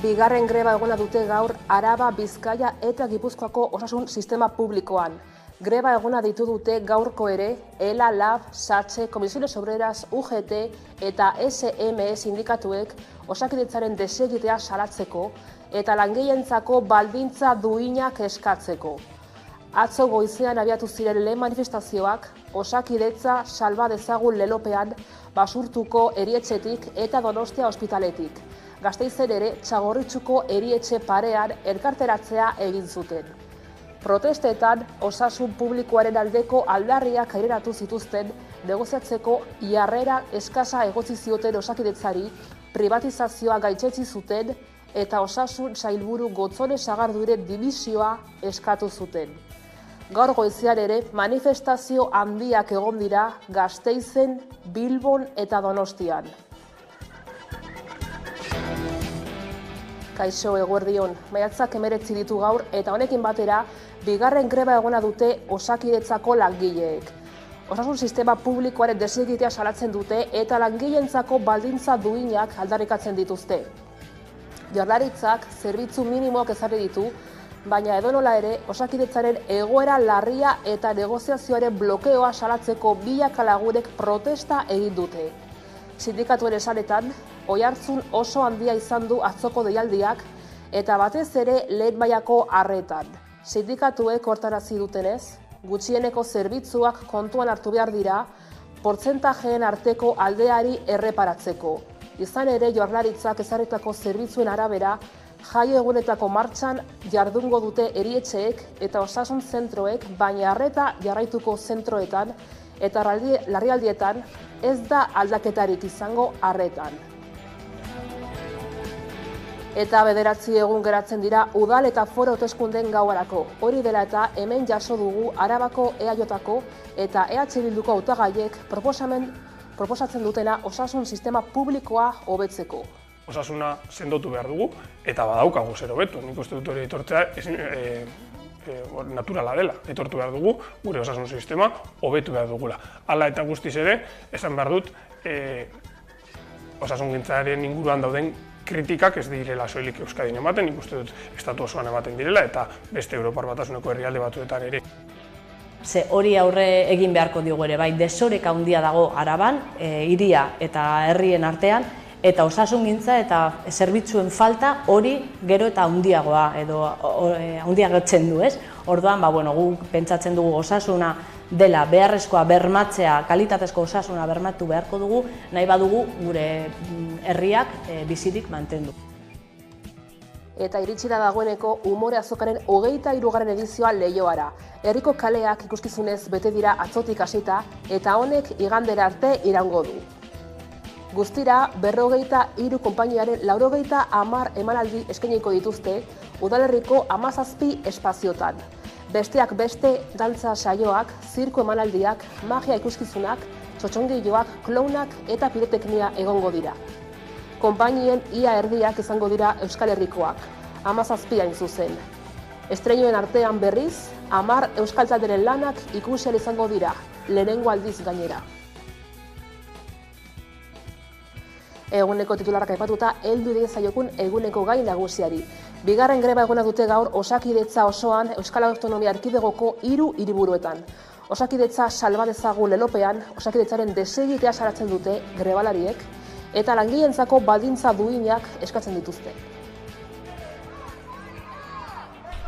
Bigarren greba eguna dute gaur Araba, Bizkaia eta Gipuzkoako osasun sistema publikoan. Greba eguna ditu dute gaurko ere ELA, LAB, SATSE, Comisiones Obreras, UGT eta SME sindikatuek Osakidetzaren desegitea salatzeko eta langileentzako baldintza duinak eskatzeko. Atzo goizean abiatu ziren lehen manifestazioak Osakidetza salba dezagun lelopean Basurtuko erietxetik eta Donostia ospitaletik. Gasteizen ere Txagorritxuko erietxe parean elkarteratzea egin zuten. Protestetan osasun publikoaren aldeko aldarriak aireratu zituzten negoziatzeko jarrera eskasa egotzi zioten Osakidetzari, privatizazioa gaitzetsi zuten eta osasun sailburu Gotzone Sagarduren dimisioa eskatu zuten. Gaur goizean ere manifestazio handiak egon dira Gasteizen, Bilbon eta Donostian. Kaixo, eguerdion, maiatzak 19 ditu gaur eta honekin batera bigarren greba eguna dute Osakidetzako langileek. Osasun sistema publikoaren desegitea salatzen dute eta langileentzako baldintza duinak aldarrikatzen dituzte. Jaurlaritzak zerbitzu minimoak ezarri ditu, baina edonola ere Osakidetzaren egoera larria eta negoziazioaren blokeoa salatzeko milaka lagunek protesta egin dute. Sindikatuen esanetan, oihartzun oso handia izan du atzoko deialdiak eta batez ere lehen mailako arretan. Sindikatuek hortarazi dutenez, gutxieneko zerbitzuak kontuan hartu behar dira, portzentajeen arteko aldeari erreparatzeko. Izan ere Jaurlaritzak ezarritako zerbitzuen arabera, jai egunetako martxan jardungo dute erietxeek eta osasun zentroek, baina arreta jarraituko zentroetan eta larrialdietan ez da aldaketarik izango arretan. Eta 9 egun geratzen dira udal eta foro hauteskundeen gauarako. Hori dela eta hemen jaso dugu Arabako EAJko eta EH Bilduko hautagaiek proposatzen dutena osasun sistema publikoa hobetzeko. Osasuna sendotu behar dugu eta badaukagu zer hobetu. Nik uste dut hori etortzea naturala dela. Etortu behar dugu gure osasun sistema hobetu behar dugula. Hala eta guztiz ere, esan behar dut, osasungintzaren inguruan dauden kritikak ez direla soilik Euskadin ematen, nik uste dut estatu osoan ematen direla eta beste Europar Batasuneko herrialde batzuetan ere. Ze hori aurre egin beharko diogu ere, bai, desoreka handia dago Araban, hiria eta herrien artean, eta osasungintza eta zerbitzuen falta hori gero eta handiagoa edo handiagotzen du, ez? Orduan, guk pentsatzen dugu osasuna dela beharrezkoa bermatzea, kalitatezko osasuna bermatu beharko dugu, nahi badugu gure herriak bizirik mantendu. Eta iritsi da dagoeneko Umore Azokaren 23. edizioa Leioara. Herriko kaleak ikuskizunez bete dira atzotik hasita eta honek igandera arte iraungo du. Guztira, 43 konpainiaren 90 emanaldi eskainiko dituzte udalerriko 17 espaziotan. Besteak beste dantza saioak, zirko emanaldiak, magia ikuskizunak, txotxongiloak, klounak eta piroteknia egongo dira. Konpainien ia erdiak izango dira Euskal Herrikoak, 17 hain zuzen. Estreinuen artean berriz, 10 euskal talderen lanak ikusial izango dira, lehenengo aldiz gainera. Eguneko titularrak aipatuta heldu diezaiokun eguneko gai nagusiari. Bigarren greba eguna dute gaur Osakidetza osoan Euskal Autonomia Erkidegoko 3 hiriburuetan. Osakidetza salba dezagun lelopean Osakidetzaren desegitea salatzen dute grebalariek eta langileentzako baldintza duinak eskatzen dituzte.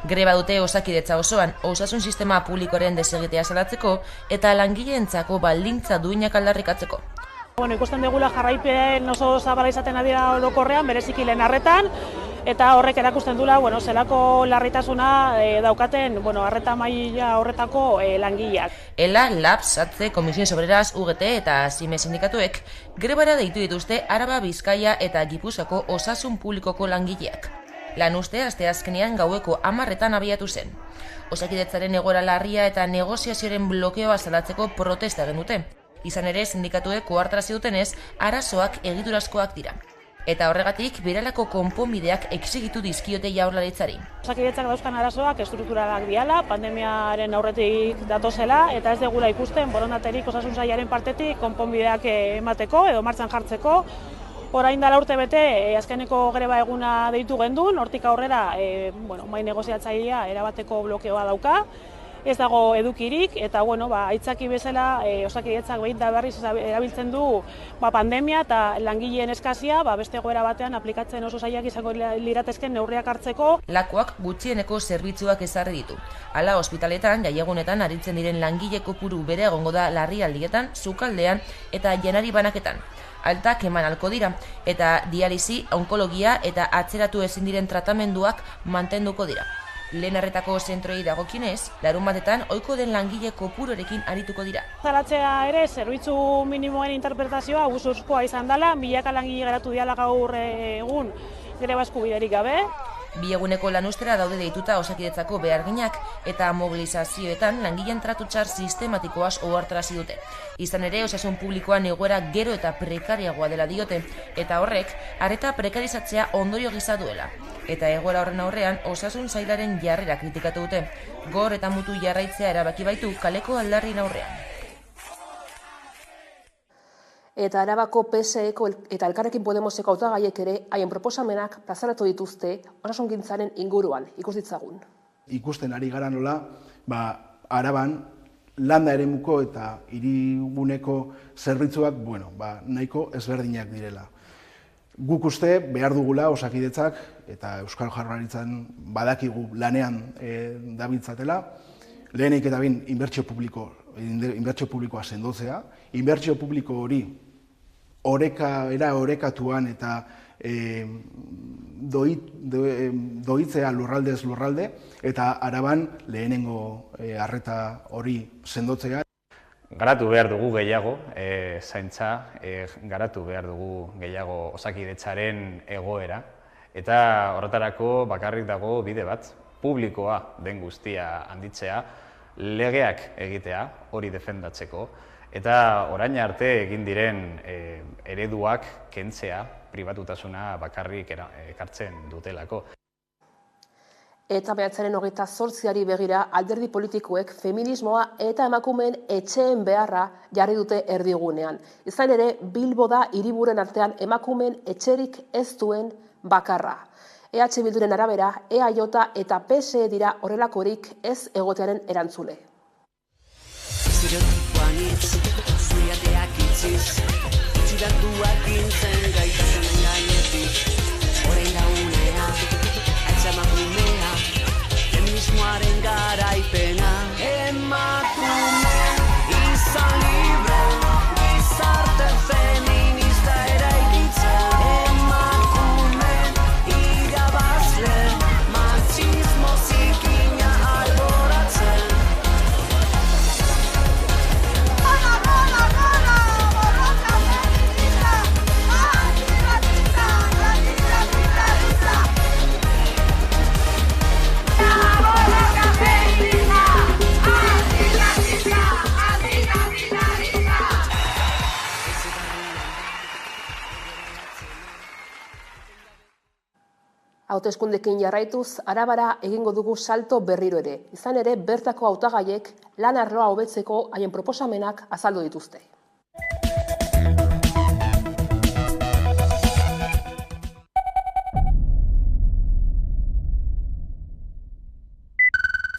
Greba dute Osakidetza osoan osasun sistema publikoaren desegitea salatzeko eta langileentzako baldintza duinak aldarrikatzeko. Ikusten dugula jarraipen oso zabala izaten adira orokorrean, bereziki lehen arretan, eta horrek erakusten duela zelako larritasuna daukaten arreta maila horretako langileak. ELA, LAB, SATSE, Comisiones Obreras, UGT eta SME sindikatuek grebara deitu dituzte Araba, Bizkaia eta Gipuzkoako osasun publikoko langileak. Lan uste asteazkenean gaueko 10etan abiatu zen. Osakidetzaren egoera larria eta negoziazioaren blokeoa salatzeko protesta egin dute. Izan ere, sindikatuek ohartarazi dutenez, arazoak egiturazkoak dira. Eta horregatik, berelako konponbideak exigitu dizkiote Jaurlaritzari. Osakidetzak dauzkan arazoak estrukturalak diala, pandemiaren aurretik datozela, eta ez degula ikusten borondaterik osasun sailaren partetik konponbideak emateko edo martxan jartzeko. Orain dela urte bete, azkeneko greba eguna deitu gendun, hortik aurrera mahai negoziatzailea erabateko blokeoa dauka, ez dago edukirik, eta aitzaki bezala Osakidetzak behin da berriz erabiltzen du pandemia eta langileen eskazia beste egoera batean aplikatzen oso zailak izango liratezken neurriak hartzeko. Lakuak gutxieneko zerbitzuak ezarri ditu. Hala, ospitaletan, jaiegunetan aritzen diren langile kopuru bere egongo da larrialdietan, sukaldean eta janari banaketan. Altak eman halko dira, eta dialisi, onkologia eta atzeratu ezin diren tratamenduak mantenduko dira. Lehen arretako zentroei dagokienez, larunbatetan ohiko den langile kopurorekin arituko dira. Zalatzea ere, zerbitzu minimoen interpretazioa usurskoa izan dela, milaka langile geratu diala gaur egun greba eskubiderik gabe. Bi eguneko lanustera daude deituta Osakidetzako beharginak eta mobilizazioetan langileen tratu txar sistematikoaz ohartarazi dute. Izan ere, osasun publikoan egoera gero eta prekariagoa dela diote, eta horrek arreta prekarizatzea ondorio gisa duela. Eta egoera horren aurrean, osasun sailaren jarrera kritikatu dute. Gor eta mutu jarraitzea erabaki baitu kaleko aldarrien aurrean. Eta Arabako PSeko eta Elkarrekin Podemoseko hautagaiek ere haien proposamenak plazaratu dituzte osasungintzaren inguruan, ikus ditzagun. Ikusten ari gara nola, Araban landa eremuko eta hiriguneko zerbitzuak, nahiko ezberdinak direla. Guk uste behar dugula Osakidetzak eta Euskal Jaurlaritzan badakigu lanean dabiltzatela, lehenik eta behin inbertsio publikoa sendotzea, inbertsio publiko hori orekatuan eta doitzea lurraldez lurralde, eta Araban lehenengo arreta hori sendotzea. Garatu behar dugu gehiago zaintza, garatu behar dugu gehiago Osakidetzaren egoera, eta horretarako bakarrik dago bide bat, publikoa den guztia handitzea, legeak egitea, hori defendatzeko, eta orain arte egin diren ereduak kentzea, pribatutasuna bakarrik ekartzen dutelako. Eta maiatzaren 28 begira alderdi politikoek feminismoa eta emakumeen etxeen beharra jarri dute erdigunean. Izan ere, Bilbo da hiriburuen artean emakumeen etxerik ez duen bakarra. EH Bilduren arabera, EAJ eta PSE dira horrelakorik ez egotearen erantzule. Zirotipoan itz, zuriateak itziz, txiratuak gintzen gaitasun gainetik. Horein da unea, emakumea, feminismoaren garaipena. Emakume, izan libre, gizarte feminista eraikitzen. Emakume, irabazle, machismo zikina alboratzen. Hauteskundekin jarraituz, Arabara egingo dugu salto berriro ere. Izan ere, bertako hautagaiek lan arloa hobetzeko haien proposamenak azaldu dituzte.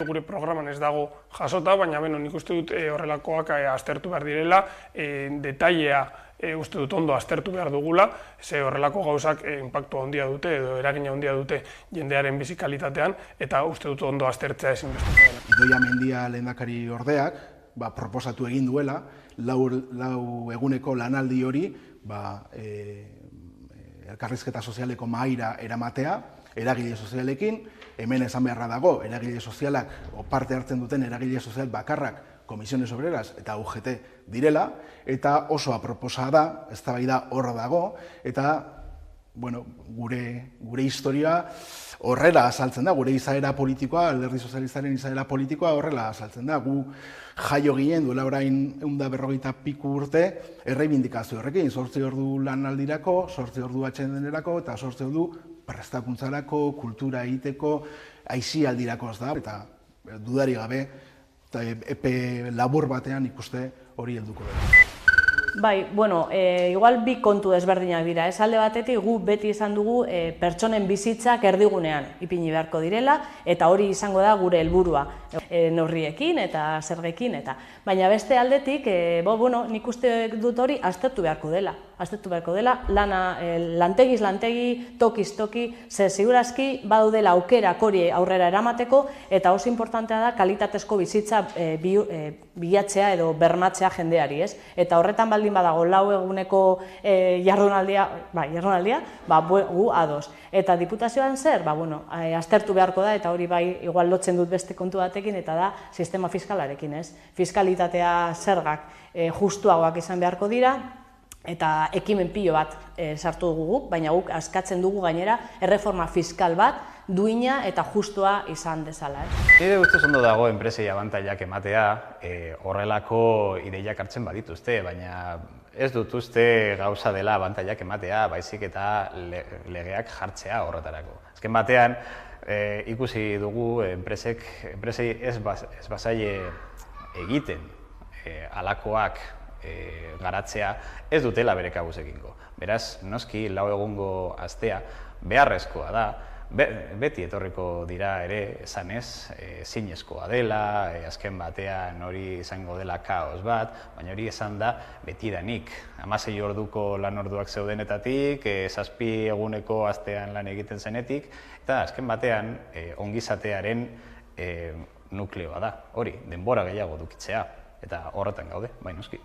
Gure programan ez dago jasota, baina nik uste dut horrelakoak aztertu behar direla, detailea uste dut ondo aztertu behar dugula, ze horrelako gauzak inpaktu handia dute edo eragina handia dute jendearen bizikalitatean, eta uste dut ondo aztertzea ezinbestekoa dela. Idoia Mendia lehendakari ordeak proposatu egin duela, lau eguneko lanaldi hori elkarrizketa sozialeko mahaira eramatea, eragile sozialekin, hemen esan beharra dago, eragile sozialak, parte hartzen duten eragile sozial bakarrak, Comisiones Obreras eta UGT direla, eta oso aproposa da, eztabaida horra dago, eta gure historia horrela azaltzen da, gure izaera politikoa, alderdi sozialistaren izaera politikoa horrela azaltzen da. Gu jaio ginen duela orain 150 piku urte erreibindikazio horrekin, 8 ordu lanaldirako, 8 ordu atsedenerako eta 8 ordu prestakuntzarako, kultura egiteko, aisialdirako ez da, eta dudari gabe, epe labur batean ikuste hori helduko dela. Bai, bueno, igual bi kontu desberdinak dira. Alde batetik gu beti izan dugu pertsonen bizitzak erdigunean ipini beharko direla, eta hori izango da gure helburua neurriekin eta zergekin eta. Baina beste aldetik, nik uste dut hori aztertu beharko dela. Lana lantegiz lantegi, tokiz toki, ze segurazki badaudela aukerak hori aurrera eramateko, eta oso importantea da kalitatezko bizitza bilatzea edo bermatzea jendeari, ez? Eta horretan baldin badago 4 eguneko jardunaldia, gu ados. Eta diputazioan zer? Aztertu beharko da, eta hori bai igual lotzen dut beste kontu batekin, eta da sistema fiskalarekin, ez? Fiskalitatea zergak justuagoak izan beharko dira, eta ekimen pilo bat sartu dugu, baina guk askatzen dugu gainera erreforma fiskal bat duina eta justua izan dezala. Nire ustez ondo dago enpresei abantailak ematea, horrelako ideiak hartzen badituzte, baina ez dut uste gauza dela abantailak ematea, baizik eta legeak jartzea horretarako. Azken batean, ikusi dugu enpresei ez bazaile egiten halakoak garatzea ez dutela bere kabuz egingo. Beraz, noski 4 egungo astea beharrezkoa da, beti etorriko dira ere esanez, zinezkoa dela, azken batean hori izango dela kaos bat, baina hori esan da betidanik. 16 orduko lan orduak zeudenetatik, 7 eguneko astean lan egiten zenetik, eta azken batean ongizatearen nukleoa da. Hori, denbora gehiago dukitzea, eta horretan gaude, bai noski.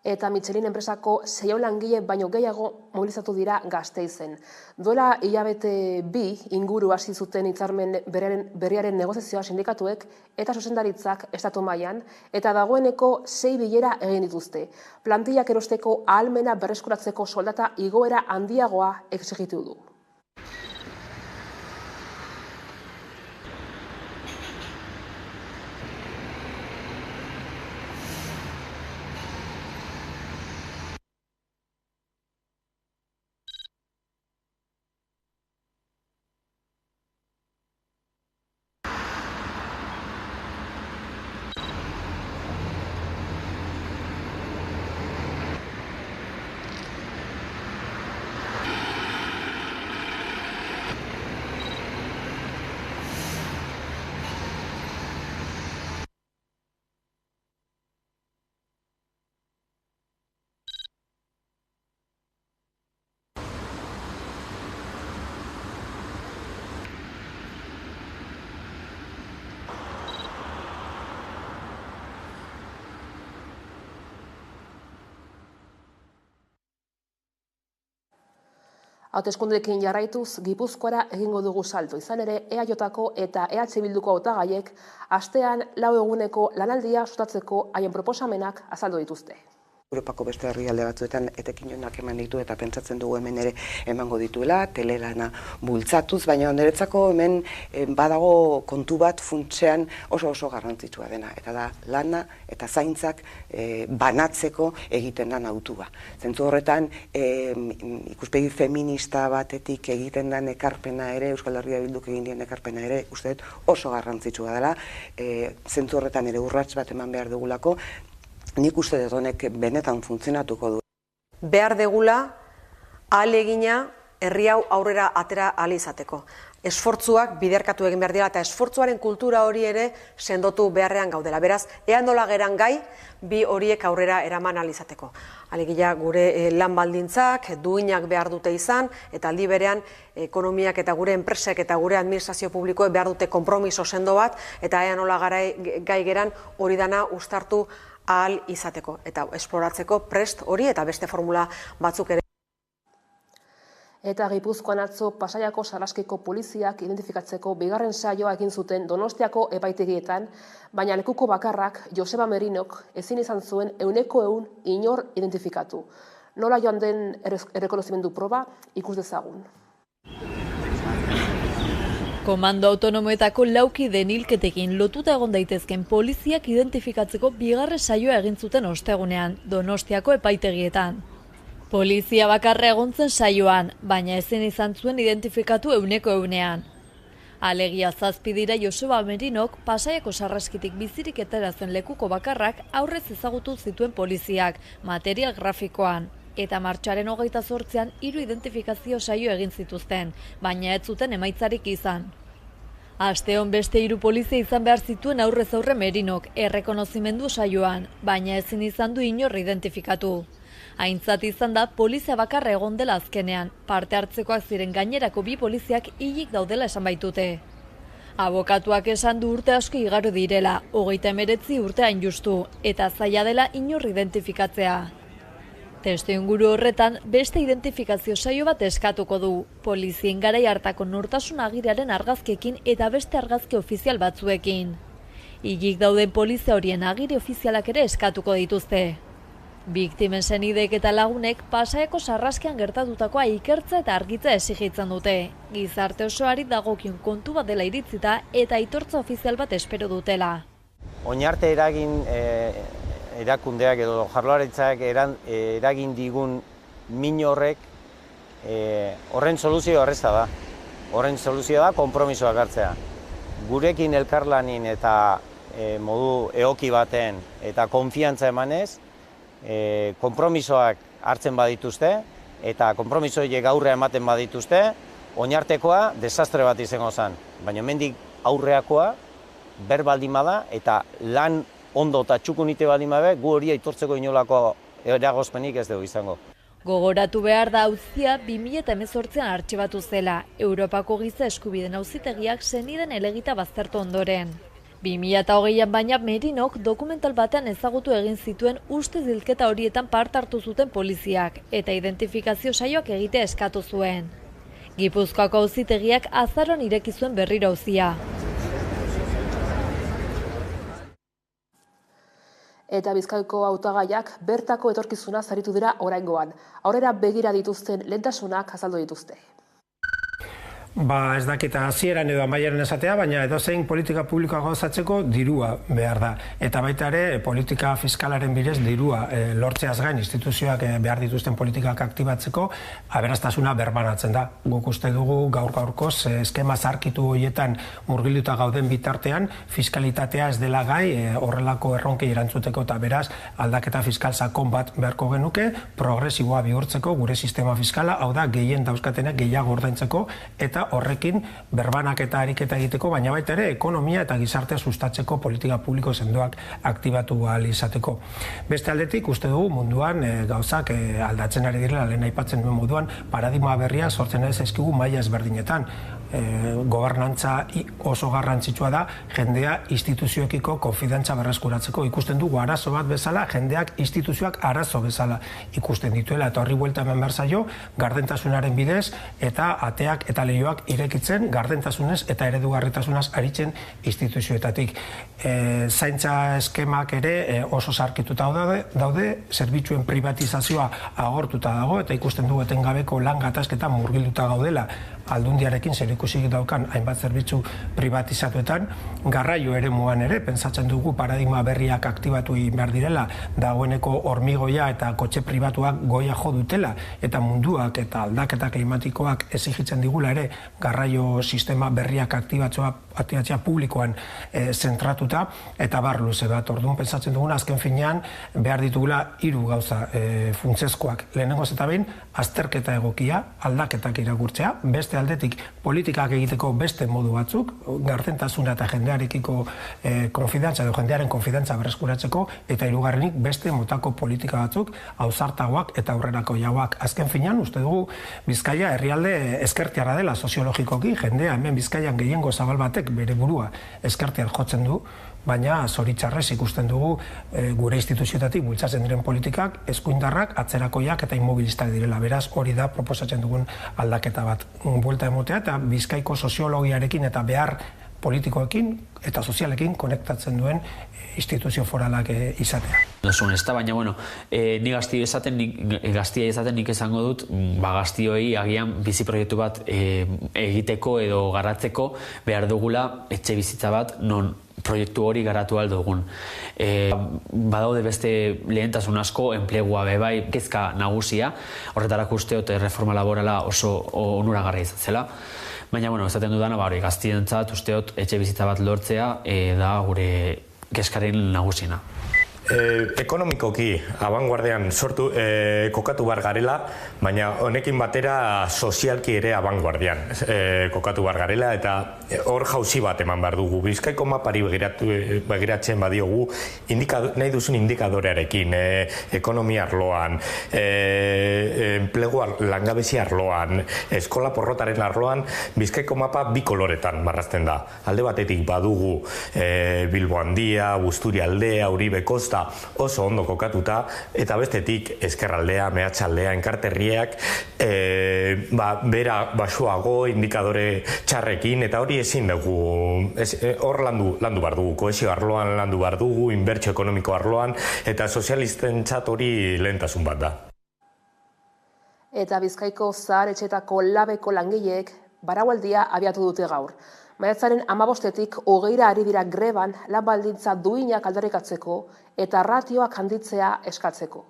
Eta Michelin enpresako 6 langile baino gehiago mobilizatu dira Gasteizen. Duela hilabete 2 inguru hasi zuten hitzarmen berriaren negoziazioa sindikatuek eta zuzendaritzak estatu mailan, eta dagoeneko 6 bilera egin dituzte. Plantillak erosteko ahalmena berreskuratzeko soldata igoera handiagoa exijitu du. Hauteskundeekin jarraituz, Gipuzkoara egingo dugu salto. Izan ere, EAJko eta EH Bilduko hautagaiek astean 4 eguneko lanaldia sustatzeko haien proposamenak azaldu dituzte. Europako beste herrialde batzuetan etekin honak eman ditu eta pentsatzen dugu hemen ere emango dituela, telelana bultzatuz, baina niretzako hemen badago kontu bat funtsean oso garrantzitsua dena, eta da lana eta zaintzak banatzeko egiten den hautua. Zentzu horretan, ikuspegi feminista batetik egiten den ekarpena ere, Euskal Herria Bilduk egin dien ekarpena ere, uste dut oso garrantzitsua dela, zentzu horretan ere urrats bat eman behar dugulako, nik uste dut honek benetan funtzionatuko du. Behar degula ahalegina herri hau aurrera atera ahal izateko. Esfortzuak biderkatu egin behar dira eta esfortzuaren kultura hori ere sendotu beharrean gaudela. Beraz, ea nola geran gai bi horiek aurrera eraman ahal izateko. Alegia gure lan baldintzak, duinak behar dute izan, eta aldi berean ekonomiak eta gure enpresek eta gure administrazio publikoek behar dute konpromiso sendo bat, eta ea nola gai geran hori dana uztartu ahal izateko eta esploratzeko prest hori eta beste formula batzuk ere. Eta Gipuzkoan atzo Pasaiako Sarraskiko poliziak identifikatzeko bigarren saioa egin zuten Donostiako epaitegietan, baina lekuko bakarrak Joseba Merinok ezin izan zuen 100% inor identifikatu. Nola joan den errekonozimendu proba ikus dezagun. Komando autonomoetako 4 kideen hilketekin lotuta egon daitezken poliziak identifikatzeko bigarren saioa egin zuten ostegunean, Donostiako epaitegietan. Polizia bakarra egon zen saioan, baina ezin izan zuen identifikatu 100%. Alegia 7 dira Joseba Merinok Pasaiako sarraskitik bizirik ateratzen lekuko bakarrak aurrez ezagutu zituen poliziak, material grafikoan. Eta martxoaren 28an 3 identifikazio saio egin zituzten, baina ez zuten emaitzarik izan. Asteon beste 3 polizia izan behar zituen aurrez aurre Merinok, errekonozimendu saioan, baina ezin izan du inor identifikatu. Aintzat izan da polizia bakarra egon dela azkenean, parte hartzekoak ziren gainerako 2 poliziak hilik daudela esan baitute. Abokatuak esan du urte asko igaro direla, 39 urte hain justu, eta zaila dela inor identifikatzea. Testuinguru horretan, beste identifikazio saio bat eskatuko du, polizien garai hartako nortasun agiriaren argazkiekin eta beste argazki ofizial batzuekin. Hilik dauden polizia horien agiri ofizialak ere eskatuko dituzte. Biktimen senideek eta lagunek Pasaiako sarraskian gertatutakoa ikertza eta argitza exigitzen dute. Gizarte osoari dagokion kontu bat dela iritzita eta aitortza ofizial bat espero dutela. Oinarte erakundeak edo Jaurlaritzak eragin digun min horrek horren soluzioa erraza da. Horren soluzioa da konpromisoak hartzea. Gurekin elkarlanin eta modu egoki baten eta konfiantza emanez, konpromisoak hartzen badituzte eta konpromisoiek aurrea ematen badituzte, oinartekoa desastre bat izango zen. Baina hemendik aurreakoa berbaldin bada eta lan ondo eta txukunite baldin babe, gu hori aitortzeko inolako eragozpenik ez dugu izango. Gogoratu behar da auzia 2018an artxibatu zela, Europako Giza Eskubideen Auzitegiak seniden elegita baztertu ondoren. 2020an baina Merinok dokumental batean ezagutu egin zituen ustez hilketa horietan parte hartu zuten poliziak eta identifikazio saioak egitea eskatu zuen. Gipuzkoako auzitegiak azaroan ireki zuen berriro auzia. Eta Bizkaiko hautagaiak bertako etorkizuna zaritu dira oraingoan. Aurrera begira dituzten lehentasunak azaldu dituzte. Ez dakita hasieran edo amaiaren esatea, baina edozein politika publikoa gauzatzeko dirua behar da. Eta baita ere, politika fiskalaren bidez dirua lortzeaz gain instituzioak behar dituzten politikak aktibatzeko aberastasuna berbanatzen da. Guk uste dugu gaur-gaurkoz eskema zarkitu horietan murgilduta gauden bitartean fiskalitatea ez dela gai horrelako erronkei erantzuteko eta beraz aldaketa fiskal sakon bat beharko genuke progresiboa bihurtzeko gure sistema fiskala, hau da gehien dauzkatenak gehiago ordaintzeko eta horrekin berbanak eta ariketa egiteko, baina baita ere ekonomia eta gizartea sustatzeko politika publiko sendoak aktibatu ahal izateko. Beste aldetik, uste dugu munduan gauzak aldatzen ari direla, lehen aipatzen duen moduan, paradigma berria sortzen ez ezkigu maila ezberdinetan. Gobernantza oso garrantzitsua da jendea instituzioekiko konfidantza berreskuratzeko. Ikusten dugu arazo bat bezala, jendeak instituzioak arazo bezala ikusten dituela eta horri buelta eman behar zaio gardentasunaren bidez eta ateak eta leihoak irekitzen gardentasunez eta eredugarritasunaz aritzen instituzioetatik. Zaintza eskemak ere oso zarkituta daude, zerbitzuen privatizazioa agortuta dago eta ikusten dugu etengabeko lan gatazketan murgilduta gaudela aldundiarekin zerikusik daukan hainbat zerbitzu privatizatuetan, garraio eremuan ere, pentsatzen dugu paradigma berriak aktibatu behar direla, dagoeneko hormigoia eta kotxe pribatuak goia jo dutela, eta munduak eta aldaketa klimatikoak exigitzen digula ere, garraio sistema berriak aktibatzea publikoan zentratuta, eta bar luze bat. Orduan pentsatzen duguna, azken finean, behar ditugula 3 gauza funtsezkoak. Lehenengoz eta behin, azterketa egokia, aldaketak irakurtzea, beste aldetik politikak egiteko beste modu batzuk, gardentasuna eta jendearekiko konfidantza edo jendearen konfidantza berreskuratzeko, eta hirugarrenik beste motako politika batzuk, ausartagoak eta aurrerako jauak. Azken finean, uste dugu Bizkaia herrialde ezkertiarra dela soziologikoki, jendea hemen Bizkaian gehiengo zabal batek bere burua ezkertiar jotzen du, baina zoritxarrez ikusten dugu gure instituzioetatik bultzatzen diren politikak, eskuindarrak, atzerakoiak eta immobilistak direla. Beraz, hori da proposatzen dugun aldaketa bat. Buelta emotea eta Bizkaiko soziologiarekin eta behar politikoekin eta sozialekin konektatzen duen instituzio foralak izatea. Dozun, ez da, baina, bueno, ni gaztia izaten nik esango dut, gaztioi agian bizi proiektu bat egiteko edo garatzeko behar dugula etxe bizitza bat non proiektu hori garatu aldugun. Badaude beste lehentasun asko, enplegua bebai, kezka nagusia, horretarako usteot reforma laborala oso onuragarria izan zela. Baina, bueno, esaten dudana, gaztientzat usteot etxe bizitza bat lortzea da gure kezkaren nagusiena. Ekonomikoki abanguardian sortu kokatu bar garela, baina honekin batera sozialki ere abanguardian kokatu bar garela, eta hor jauzi bat eman behar dugu. Bizkaiko mapari begiratzen badiogu nahi duzun indikadorearekin, ekonomia arloan, enplegu langabezi arloan, eskola porrotaren arloan, Bizkaiko mapa bi koloretan marrazten da. Alde batetik badugu Bilbo Handia, Busturialdea, Uribe Kosta, oso ondo kokatuta, eta bestetik ezkerraldea, mehatxaldea, enkarterriak bera basuago, indikadore txarrekin, eta hori ezin dugu, hor landu behar dugu, kohesio arloan landu behar dugu, inbertsio ekonomiko arloan, eta sozialistentzat hori lehentasun bat da. Eta Bizkaiko zahar-etxetako labeko langileek baraualdia abiatu dute gaur. Maiatzaren 15-tik 20 ari dira greban lan baldintza duinak aldarrikatzeko eta ratioak handitzea eskatzeko.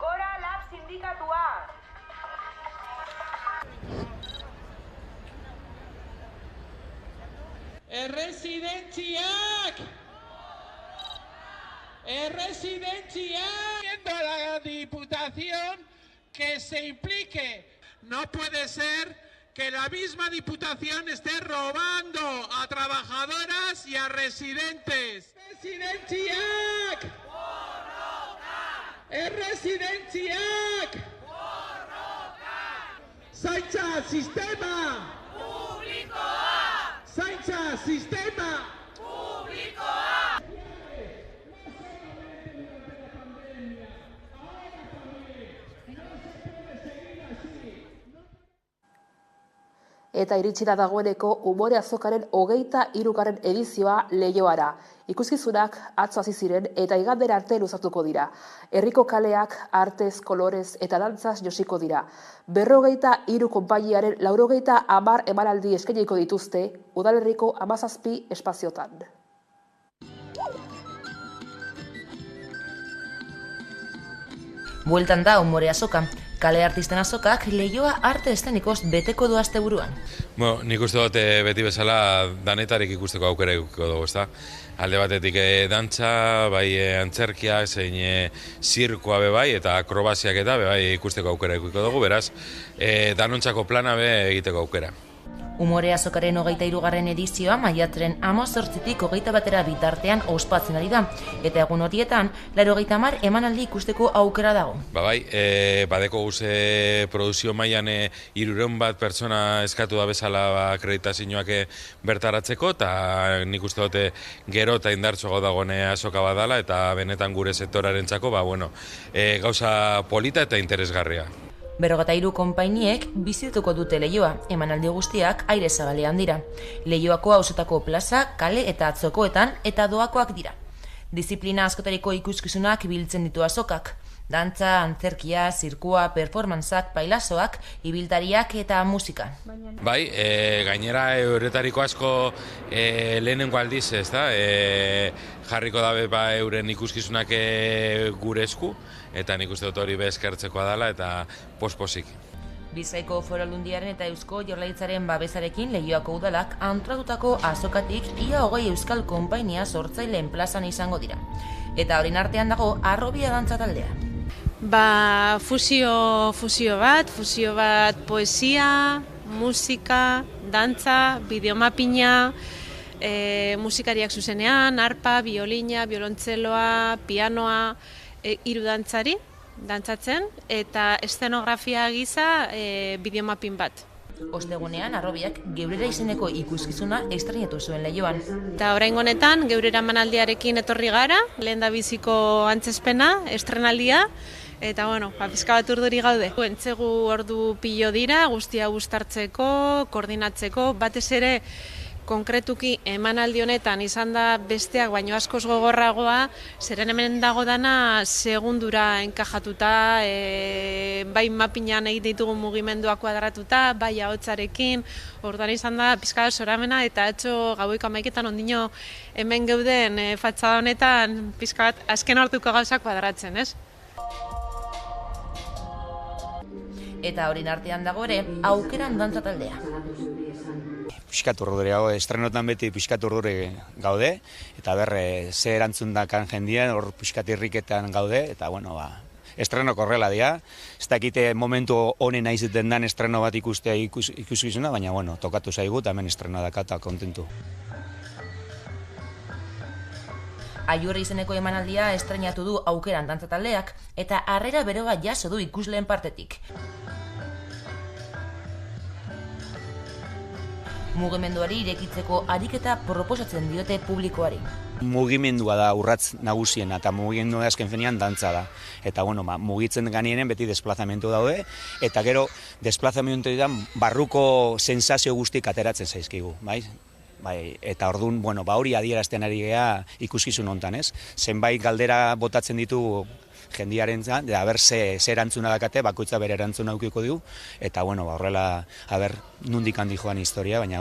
Gora Lab sindikatua! ¡Erresidentziak! ¡Erresidentziak! Viendo a la Diputación que se implique. No puede ser que la misma Diputación esté robando a trabajadoras y a residentes. ¡Erresidentziak! ¡Erresidentziak! ¡Zaintza sistema! ¡Publikoa! ¡Zaintza sistema! ¡Publikoa! Eta iritsi da dagoeneko umore azokaren 23. edizioa Leioara. Ikuskizunak atzo hasi ziren eta igandera arte luzatuko dira. Herriko kaleak artez, kolorez eta dantzaz josiko dira. 43 konpainiaren 90 emanaldi eskainiko dituzte udalerriko 17 espaziotan. Bueltan da umore azoka. Kale artisten azokak Leioa arte estenikoz beteko du asteburuan. Nik uste dut beti bezala danetarik ikusteko aukera ikusteko dugu, ezta? Alde batetik dantza, bai antzerkia, zein zirkoa bebai eta akrobaziak eta bebai ikusteko aukera ikusteko dugu, beraz, danontzako plana be egiteko aukera. Umore azokaren 23. edizioa maiatzaren 18-tik 21 bitartean ospatzen ari da, eta egun horietan 80 emanaldi ikusteko aukera dago. Badeko guze produzio mailan 300 bat pertsona eskatu da bezala akreditazioak bertaratzeko, eta nik uste dute gero eta indartsuago dagoen azoka badala, eta benetan gure sektorarentzako gauza polita eta interesgarria. 43 konpainiek bizituko dute Leioa, emanaldi guztiak aire zabalean dira. Leioako auzotako plaza, kale eta atzokoetan eta doakoak dira. Disiplina askotariko ikuskizunak biltzen ditu azokak. Dantza, antzerkia, zirkua, performantzak, pailazoak, ibiltariak eta musika. Gainera euretariko asko lehenengo aldiz, ezta? Jarriko dabe euren ikuskizunak gure esku, eta nik uste dut hori eskertzekoa dela eta posposik. Bizkaiko Foru Aldundiaren eta Eusko Jaurlaritzaren babesarekin Leioako udalak antolatutako azokatik ia 20 euskal konpainia sortzaileen plazan izango dira. Eta horien artean dago Arrobia dantza taldea. Fusio bat, poesia, musika, dantza, bideomapina, musikariak zuzenean, arpa, biolina, biolontzeloa, pianoa, 3 dantzari dantzatzen, eta eszenografia gisa bideomapin bat. Ostegunean, Arrobiak geurera izeneko ikuskizuna estreinatu zuen Leioan. Eta oraingo honetan, geurera emanaldiarekin etorri gara, lehen da biziko antzezpena, estrenaldia, eta bueno, pizka bat urduri gaude. Entzegu ordu pilo dira, guztia uztartzeko, koordinatzeko, batez ere konkretuki emanaldi honetan izan da besteak baino askoz gogorragoa, zeren hemen dago dana segundura enkajatuta, bai mapinan egite ditugun mugimenduak kuadratuta, bai ahotsarekin, orduan izan da pizka soramena eta atzo gaueko 11etan ondino hemen geuden fatxada honetan pizka bat azken hartuko gauzak kuadratzen, ez? Eta horien artean dago ere, aukeran dantza taldea. Piskat urdure hau, estrenotan beti piskat urdure gaude, eta ze erantzun dakan jendien, hor piskat irriketan gaude, eta bueno, estreno korrela dira. Ez dakite momentu honen aizeten dan estreno bat ikustea ikuskizuna, baina bueno, tokatu zaigu, eta hemen estreno dakata kontentu. Aiurri izeneko emanaldia estrenatu du aukeran dantza taldeak, eta harrera bero bat jaso du ikusleen partetik. Mugimenduari irekitzeko ariketa proposatzen diote publikoari. Mugimendua da urratz nagusiena, eta mugimendua azken finean dantza da. Eta bueno, mugitzen ganienen beti desplazamentu daude, eta gero desplazamentuetan barruko sensazio guztik ateratzen zaizkigu, bai? Eta orduan, bueno, hori adierazten ari gea ikuskizun hontan, ez? Zenbait galdera botatzen ditu jendiaren zan, ze erantzuna dakate, bakoitza bere erantzuna aukiko du, eta bueno, horrela, nundik handi joan historia, baina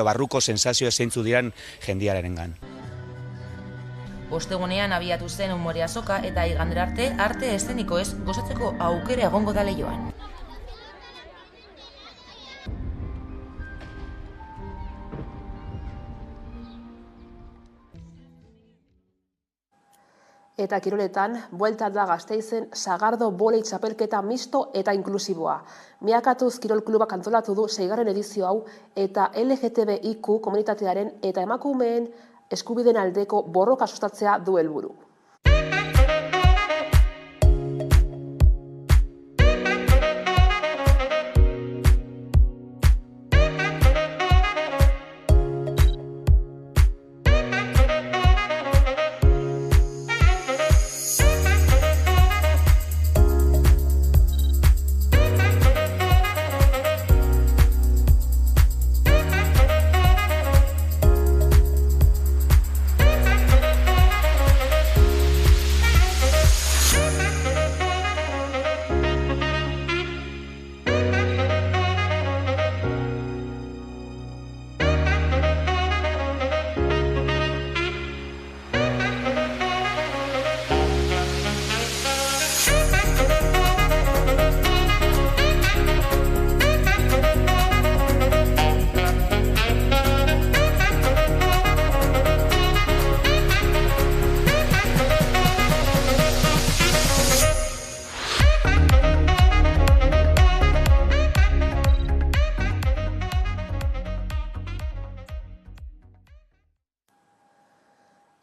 barruko sensazio zeintzu diran jendiaren gan. Ostegunean abiatu zen umore azoka eta igandera arte eszenikoez gozatzeko aukera egongo da Leioan. Eta kiroletan, buelta da Gasteizen Sagardo bolei txapelketa misto eta inklusiboa. Miakatuz Kirol Klubak antolatu du 6. edizio hau eta LGTBIQ komunitatearen eta emakumeen eskubideen aldeko borroka sustatzea du helburu.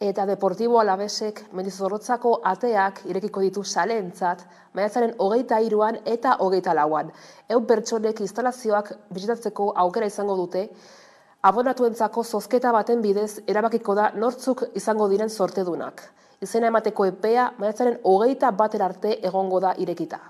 Eta Deportibo Alavesek Mendizorrotzako ateak irekiko ditu zaleentzat maiatzaren 23an eta 24an. 100 pertsonek instalazioak bisitatzeko aukera izango dute, abonatuentzako zozketa baten bidez erabakiko da nortzuk izango diren sortedunak. Izena emateko epea maiatzaren 21 arte egongo da irekita.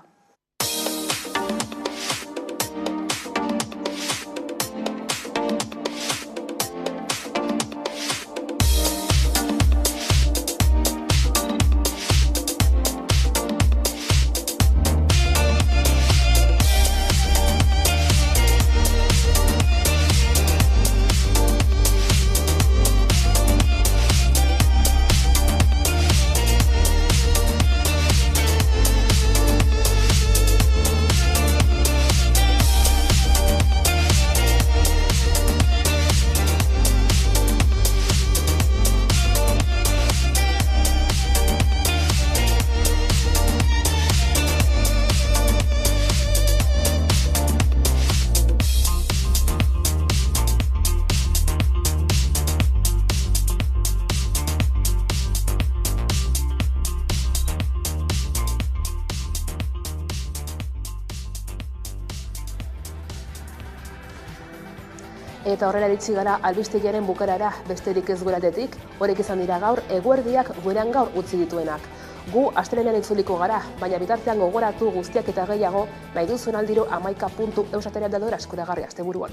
Eta horrela iritsi gara albistegiaren bukaerara besterik ez guratetik, horrek izan dira gaur eguerdiak gurean gaur utzi dituenak. Gu astelehenean itzuliko gara, baina bitartean gogoratu guztiak eta gehiago nahi duzun aldiro 11.eusatera dadora eskuragarri asteburuan.